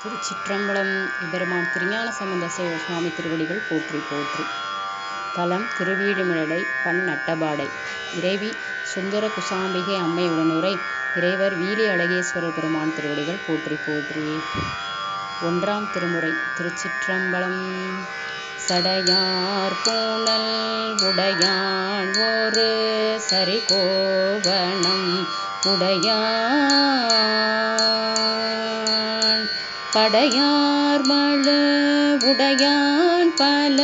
திருச்சிற்றம்பலம். எம்பெருமான் திருஞான சம்பந்த சுவாமி திருவடிகள் போற்றி போற்றி. தலம் திருவீழிமிழலை. பண் நட்டபாடை. இறைவி சுந்தர குசாம்பிகை அம்மை உடனுரை. இறைவர் வீழி அழகேஸ்வரர் பெருமான் திருவடிகள் போற்றி போற்றி. ஒன்றாம் திருமுறை. திருச்சிற்றம்பலம். சடையார் பூணல் உடையான் ஒரு சரிகோவணம் உடையான் படையார் மழு உடையான் பல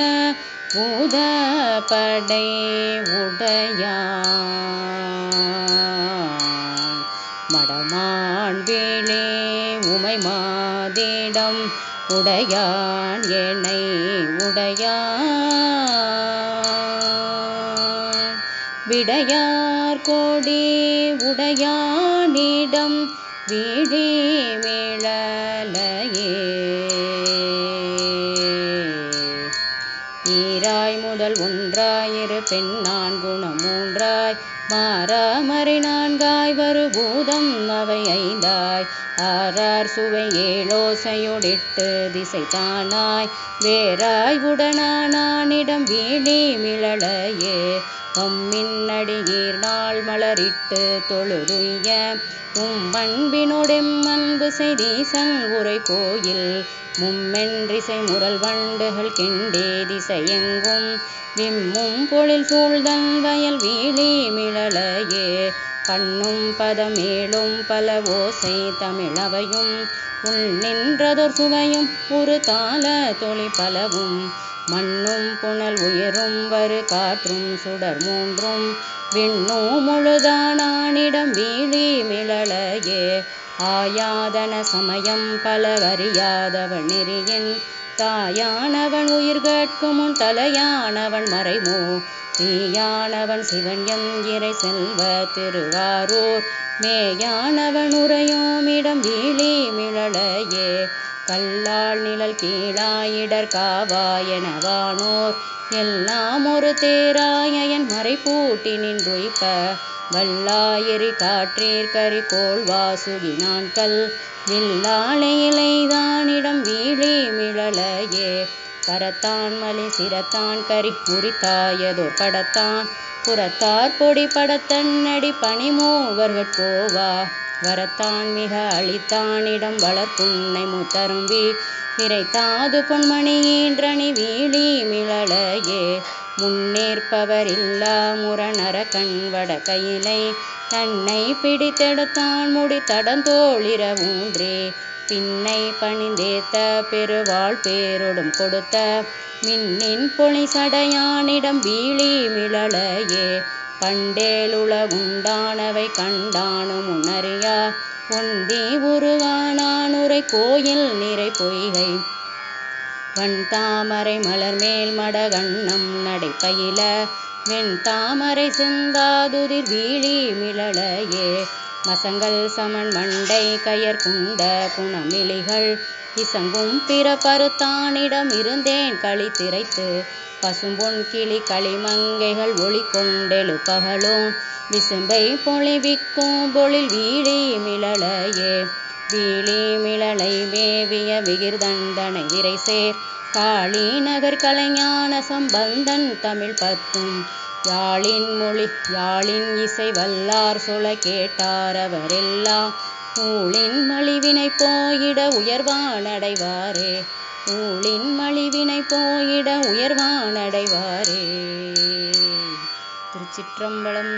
பூதப்படை உடையான் மடமான் வேளே உமை மாதிடம் உடையான் எனை உடையான் விடையார் கோடி உடையானிடம் வீழி மிழலையே ஈராய் முதல் ஒன்றாயிரு பெண்ணான் குணம் மூன்றாய் மாறாமறை நான்காய் வருபூதம் அவை ஐந்தாய் ஆறார் சுவை ஏழோசையொடிட்டு திசை தானாய் வேறாய் உடனானிடம் வீழி மிழலையே பம்மின்னடியீர் நாள் மலரிட்டு தொழுதுய்ய உம்பண்பினொடெம் அன்பு செய்தீசன் உரை கோயில் மும்மென்றிசை முரல் வண்டுகள் கெண்டே திசையெங்கும் விம்மும் பொழில் சூழ்தன் வயல் வீழி மிழலையே பண்ணும் பதமேளும் பல ஓசை தமிழவையும் உள் நின்றதொர் சுவையும் ஒரு தாள தொழி பலவும் மண்ணும் புனல் உயரும் வரு காற்றும் சுடர் மூன்றும் விண்ணும் முழுதானிடம் வீழி மிழலையே ஆயாதன சமயம் பல அறியாதவன் நெறியின் தாயானவன் உயிர் கேட்கும் முன் தலையானவன் மறைமோ தீயானவன் சிவன் எம் இறை செல்வ திருவாரூர் மேயானவன் உரையோமிடம் வீழி மிழலையே கல்லால் நிழல் கீழாயிடர் காவாயெனவானோர் எல்லாம் ஒரு தேராயன் மறைப்பூட்டி நின்றுய்ப்ப வல்லாயிரி காற்றீர் கரிகோள் வாசுகி நான்கல் வில்லாளையிலைதானிடம் வீழி மிழலையே கரத்தான் மலி சிரத்தான் கரி முறித்தாயதோர் படத்தான் புறத்தார் பொடி படத்தன்னடி பனிமூவர்கள் கோவா வரத்தான் மிக அளித்தானிடம் வளர்ப்புன்னை முத்தரும்பி விரைத்தாது பொன்மணியீன்றணி வீழி மிழலையே முன்னேற்பவர் இல்லா முரணர கண்வட கையிலை தன்னை பிடித்தெடுத்தான் முடி தடந்தோளிர ஊன்றே பின்னை பணிந்தேத்த பெருவாள் பேரொடும் கொடுத்த மின்னின் பொழி சடையானிடம் வீழி மிழலையே பண்டேலுலகுண்டானவை கண்டானு முன்னறியா ஒந்தி உருவானான் உரை கோயில் நிறை பொய்கை வன் தாமரை மலர் மேல் மடகண்ணம் நடைப்பயில வெண் தாமரை சிந்தாதுதிர் வீழி மிழலையே மசங்கள் சமன் மண்டை கயர் குண்ட குணமிழிகள் இசங்கும் பிற பருத்தானிடம் இருந்தேன் களி திரைத்து பசும்பொன் கிளி களிமங்கைகள் ஒளி கொண்டெழு பகலோன் விசும்பை பொழிவிக்கும் பொழில் வீழி மிழலையே வீழி மிழலை மேவிய விகிர்தண்டனை விரைசேர் காளி நகர் கலைஞான சம்பந்தன் தமிழ் பத்தும் யாழின் மொழி யாழின் இசை வல்லார் சொல கேட்டார் அவரெல்லாம் ஊழின் மலிவினை போயிட உயர்வானடைவாரே ஊழின் மலிவினை போயிட உயர்வானடைவாரே. திருச்சிற்றம்பலம்.